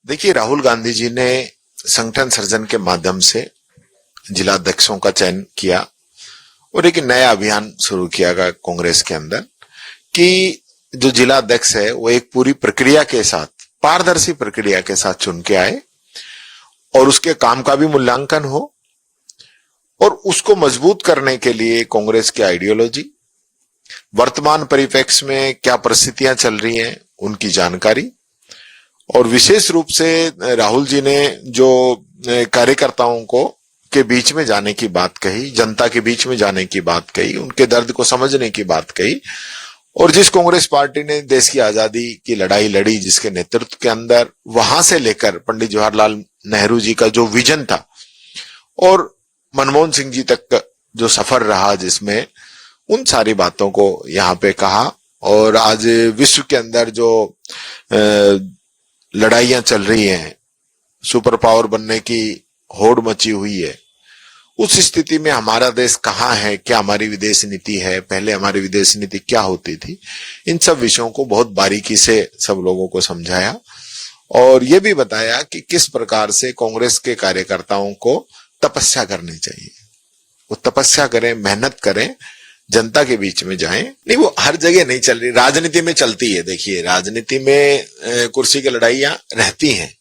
देखिए, राहुल गांधी जी ने संगठन सर्जन के माध्यम से जिलाध्यक्षों का चयन किया और एक नया अभियान शुरू किया गया कांग्रेस के अंदर कि जो जिलाध्यक्ष है वो एक पूरी प्रक्रिया के साथ, पारदर्शी प्रक्रिया के साथ चुन के आए और उसके काम का भी मूल्यांकन हो और उसको मजबूत करने के लिए कांग्रेस की आइडियोलॉजी, वर्तमान परिप्रेक्ष्य में क्या परिस्थितियां चल रही हैं उनकी जानकारी और विशेष रूप से राहुल जी ने जो कार्यकर्ताओं को के बीच में जाने की बात कही, जनता के बीच में जाने की बात कही, उनके दर्द को समझने की बात कही और जिस कांग्रेस पार्टी ने देश की आजादी की लड़ाई लड़ी, जिसके नेतृत्व के अंदर वहां से लेकर पंडित जवाहरलाल नेहरू जी का जो विजन था और मनमोहन सिंह जी तक का जो सफर रहा, जिसमें उन सारी बातों को यहाँ पे कहा और आज विश्व के अंदर जो लड़ाइयां चल रही हैं, सुपर पावर बनने की होड़ मची हुई है, उस स्थिति में हमारा देश कहाँ है, क्या हमारी विदेश नीति है, पहले हमारी विदेश नीति क्या होती थी, इन सब विषयों को बहुत बारीकी से सब लोगों को समझाया और ये भी बताया कि किस प्रकार से कांग्रेस के कार्यकर्ताओं को तपस्या करनी चाहिए। वो तपस्या करें, मेहनत करें, जनता के बीच में जाएं। नहीं, वो हर जगह नहीं चल रही, राजनीति में चलती है। देखिए, राजनीति में कुर्सी की लड़ाइयां रहती हैं,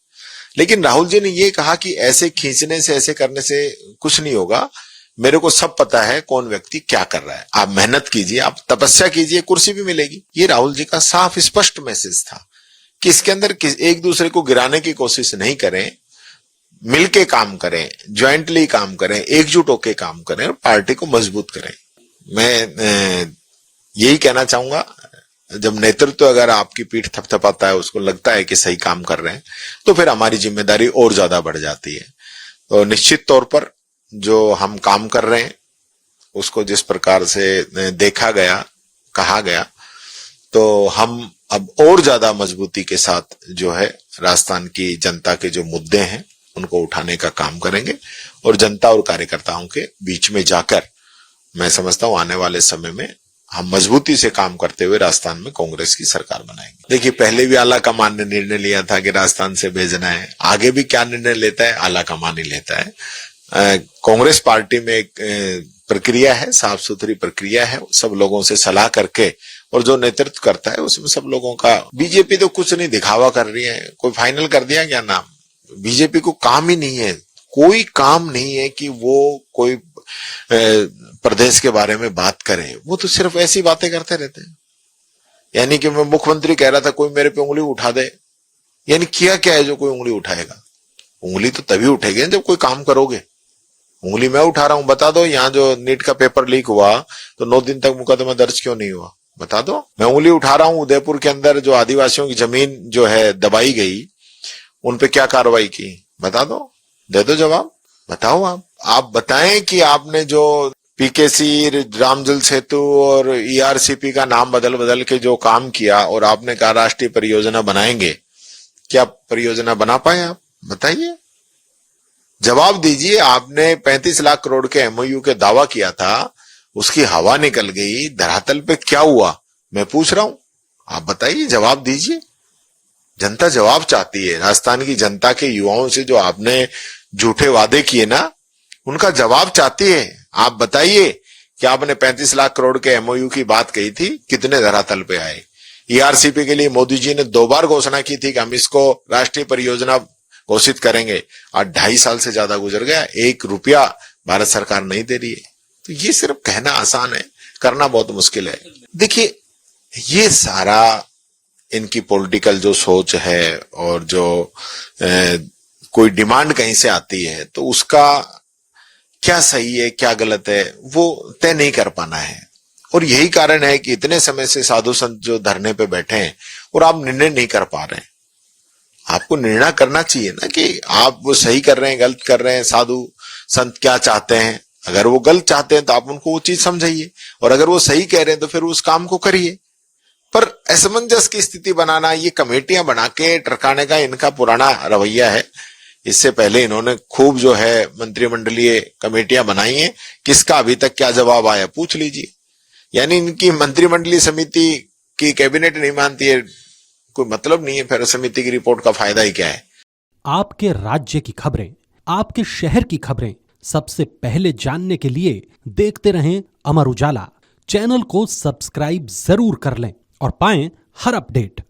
लेकिन राहुल जी ने ये कहा कि ऐसे खींचने से, ऐसे करने से कुछ नहीं होगा। मेरे को सब पता है कौन व्यक्ति क्या कर रहा है। आप मेहनत कीजिए, आप तपस्या कीजिए, कुर्सी भी मिलेगी। ये राहुल जी का साफ स्पष्ट मैसेज था कि इसके अंदर एक दूसरे को गिराने की कोशिश नहीं करें, मिलके काम करें, ज्वाइंटली काम करें, एकजुट होकर काम करें और पार्टी को मजबूत करें। मैं यही कहना चाहूंगा, जब नेतृत्व अगर आपकी पीठ थपथपाता है, उसको लगता है कि सही काम कर रहे हैं, तो फिर हमारी जिम्मेदारी और ज्यादा बढ़ जाती है। तो निश्चित तौर पर जो हम काम कर रहे हैं उसको जिस प्रकार से देखा गया, कहा गया, तो हम अब और ज्यादा मजबूती के साथ जो है राजस्थान की जनता के जो मुद्दे हैं उनको उठाने का काम करेंगे और जनता और कार्यकर्ताओं के बीच में जाकर मैं समझता हूं आने वाले समय में हम मजबूती से काम करते हुए राजस्थान में कांग्रेस की सरकार बनाएंगे। देखिए, पहले भी आला कमान ने निर्णय लिया था कि राजस्थान से भेजना है, आगे भी क्या निर्णय लेता है आला कमान ही लेता है। कांग्रेस पार्टी में एक प्रक्रिया है, साफ सुथरी प्रक्रिया है, सब लोगों से सलाह करके और जो नेतृत्व करता है उसमें सब लोगों का। बीजेपी तो कुछ नहीं दिखावा कर रही है, कोई फाइनल कर दिया क्या नाम? बीजेपी को काम ही नहीं है, कोई काम नहीं है कि वो कोई प्रदेश के बारे में बात करे। वो तो सिर्फ ऐसी बातें करते रहते हैं। यानी कि मैं मुख्यमंत्री कह रहा था कोई मेरे पे उंगली उठा दे, यानी किया क्या है जो कोई उंगली उठाएगा? उंगली तो तभी उठेगी जब कोई काम करोगे। उंगली मैं उठा रहा हूं, बता दो। यहाँ जो नीट का पेपर लीक हुआ तो 9 दिन तक मुकदमा दर्ज क्यों नहीं हुआ? बता दो। मैं उंगली उठा रहा हूं, उदयपुर के अंदर जो आदिवासियों की जमीन जो है दबाई गई, उन पे क्या कार्रवाई की? बता दो, दे दो जवाब, बताओ। आप बताएं कि आपने जो पीकेसी, रामजल सेतु और ईआरसीपी का नाम बदल बदल के जो काम किया और आपने कहा राष्ट्रीय परियोजना बनाएंगे, क्या परियोजना बना पाए आप? बताइए, जवाब दीजिए। आपने 35 लाख करोड़ के एमओयू के दावा किया था, उसकी हवा निकल गई, धरातल पे क्या हुआ? मैं पूछ रहा हूं, आप बताइए, जवाब दीजिए। जनता जवाब चाहती है। राजस्थान की जनता के युवाओं से जो आपने झूठे वादे किए ना, उनका जवाब चाहती है। आप बताइए कि आपने 35 लाख करोड़ के एमओयू की बात कही थी, कितने धरातल पे आए? ईआरसीपी के लिए मोदी जी ने 2 बार घोषणा की थी कि हम इसको राष्ट्रीय परियोजना घोषित करेंगे। आज 2.5 साल से ज्यादा गुजर गया, 1 रुपया भारत सरकार नहीं दे रही है। तो ये सिर्फ कहना आसान है, करना बहुत मुश्किल है। देखिए, ये सारा इनकी पॉलिटिकल जो सोच है और जो कोई डिमांड कहीं से आती है तो उसका क्या सही है क्या गलत है वो तय नहीं कर पाना है। और यही कारण है कि इतने समय से साधु संत जो धरने पे बैठे हैं और आप निर्णय नहीं कर पा रहे हैं। आपको निर्णय करना चाहिए ना कि आप वो सही कर रहे हैं, गलत कर रहे हैं, साधु संत क्या चाहते हैं। अगर वो गलत चाहते हैं तो आप उनको वो चीज समझाइए और अगर वो सही कह रहे हैं तो फिर उस काम को करिए। पर असमंजस की स्थिति बनाना, ये कमेटियां बना के टरकाने का इनका पुराना रवैया है। इससे पहले इन्होंने खूब जो है मंत्रिमंडलीय कमेटियां बनाई हैं, किसका अभी तक क्या जवाब आया पूछ लीजिए। यानी इनकी मंत्रिमंडलीय समिति की कैबिनेट नहीं मानती है, कोई मतलब नहीं है, फिर समिति की रिपोर्ट का फायदा ही क्या है। आपके राज्य की खबरें, आपके शहर की खबरें सबसे पहले जानने के लिए देखते रहें अमर उजाला। चैनल को सब्सक्राइब जरूर कर लें और पाएं हर अपडेट।